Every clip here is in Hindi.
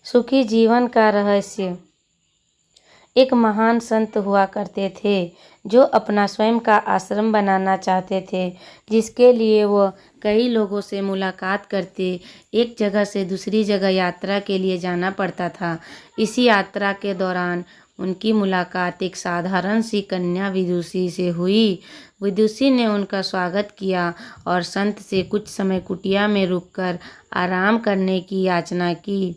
सुखी जीवन का रहस्य। एक महान संत हुआ करते थे जो अपना स्वयं का आश्रम बनाना चाहते थे, जिसके लिए वह कई लोगों से मुलाकात करते एक जगह से दूसरी जगह यात्रा के लिए जाना पड़ता था। इसी यात्रा के दौरान उनकी मुलाकात एक साधारण सी कन्या विदुषी से हुई। विदुषी ने उनका स्वागत किया और संत से कुछ समय कुटिया में रुककर आराम करने की याचना की।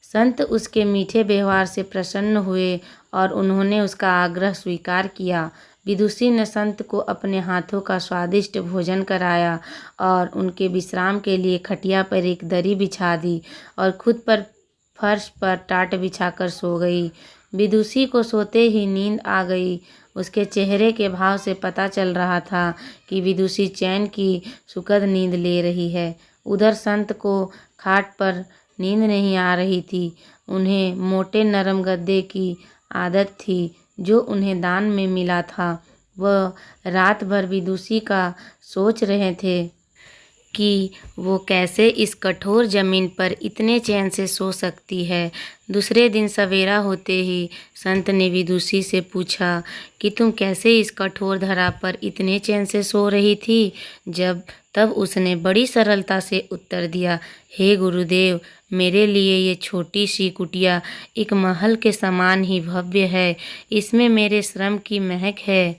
संत उसके मीठे व्यवहार से प्रसन्न हुए और उन्होंने उसका आग्रह स्वीकार किया। विदुषी ने संत को अपने हाथों का स्वादिष्ट भोजन कराया और उनके विश्राम के लिए खटिया पर एक दरी बिछा दी और खुद पर फर्श पर टाट बिछाकर सो गई। विदुषी को सोते ही नींद आ गई। उसके चेहरे के भाव से पता चल रहा था कि विदुषी चैन की सुखद नींद ले रही है। उधर संत को खाट पर नींद नहीं आ रही थी। उन्हें मोटे नरम गद्दे की आदत थी जो उन्हें दान में मिला था। वह रात भर विदुषी का सोच रहे थे कि वो कैसे इस कठोर जमीन पर इतने चैन से सो सकती है। दूसरे दिन सवेरा होते ही संत ने विदुषी से पूछा कि तुम कैसे इस कठोर धरा पर इतने चैन से सो रही थी। तब उसने बड़ी सरलता से उत्तर दिया, हे गुरुदेव, मेरे लिए ये छोटी सी कुटिया एक महल के समान ही भव्य है। इसमें मेरे श्रम की महक है।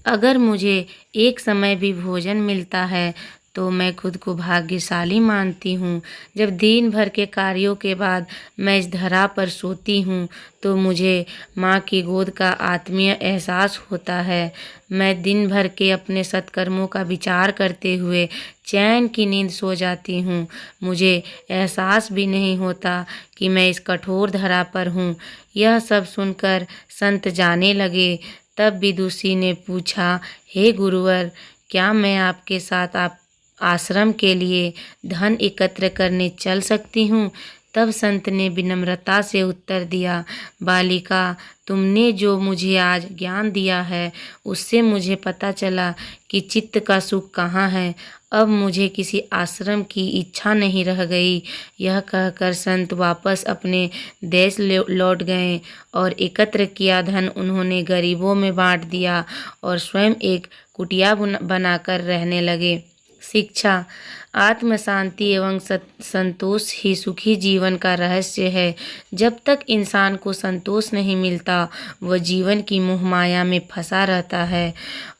अगर मुझे एक समय भी भोजन मिलता है तो मैं खुद को भाग्यशाली मानती हूँ। जब दिन भर के कार्यों के बाद मैं इस धरा पर सोती हूँ तो मुझे माँ की गोद का आत्मीय एहसास होता है। मैं दिन भर के अपने सत्कर्मों का विचार करते हुए चैन की नींद सो जाती हूँ। मुझे एहसास भी नहीं होता कि मैं इस कठोर धरा पर हूँ। यह सब सुनकर संत जाने लगे। तब विदुषी ने पूछा, हे गुरुवर, क्या मैं आपके साथ आश्रम के लिए धन एकत्र करने चल सकती हूँ? तब संत ने विनम्रता से उत्तर दिया, बालिका, तुमने जो मुझे आज ज्ञान दिया है उससे मुझे पता चला कि चित्त का सुख कहाँ है। अब मुझे किसी आश्रम की इच्छा नहीं रह गई। यह कहकर संत वापस अपने देश लौट गए और एकत्र किया धन उन्होंने गरीबों में बांट दिया और स्वयं एक कुटिया बनाकर रहने लगे। शिक्षा। आत्म शांति एवं संतोष ही सुखी जीवन का रहस्य है। जब तक इंसान को संतोष नहीं मिलता वह जीवन की मोह माया में फंसा रहता है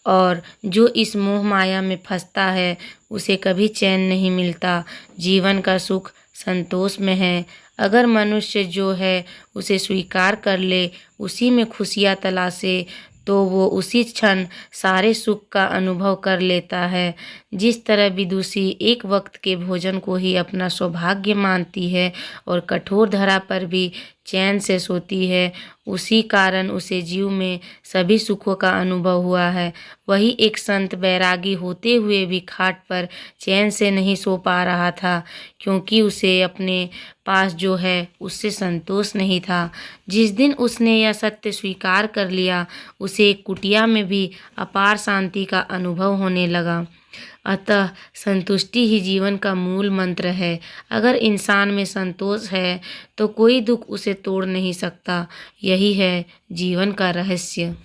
और जो इस मोह माया में फंसता है उसे कभी चैन नहीं मिलता। जीवन का सुख संतोष में है। अगर मनुष्य जो है उसे स्वीकार कर ले, उसी में खुशियाँ तलाशे, तो वो उसी क्षण सारे सुख का अनुभव कर लेता है। जिस तरह विदुषी एक वक्त के भोजन को ही अपना सौभाग्य मानती है और कठोर धरा पर भी चैन से सोती है, उसी कारण उसे जीव में सभी सुखों का अनुभव हुआ है। वही एक संत बैरागी होते हुए भी खाट पर चैन से नहीं सो पा रहा था, क्योंकि उसे अपने पास जो है उससे संतोष नहीं था। जिस दिन उसने यह सत्य स्वीकार कर लिया, उसे एक कुटिया में भी अपार शांति का अनुभव होने लगा। अतः संतुष्टि ही जीवन का मूल मंत्र है। अगर इंसान में संतोष है तो कोई दुख उसे तोड़ नहीं सकता। यही है जीवन का रहस्य।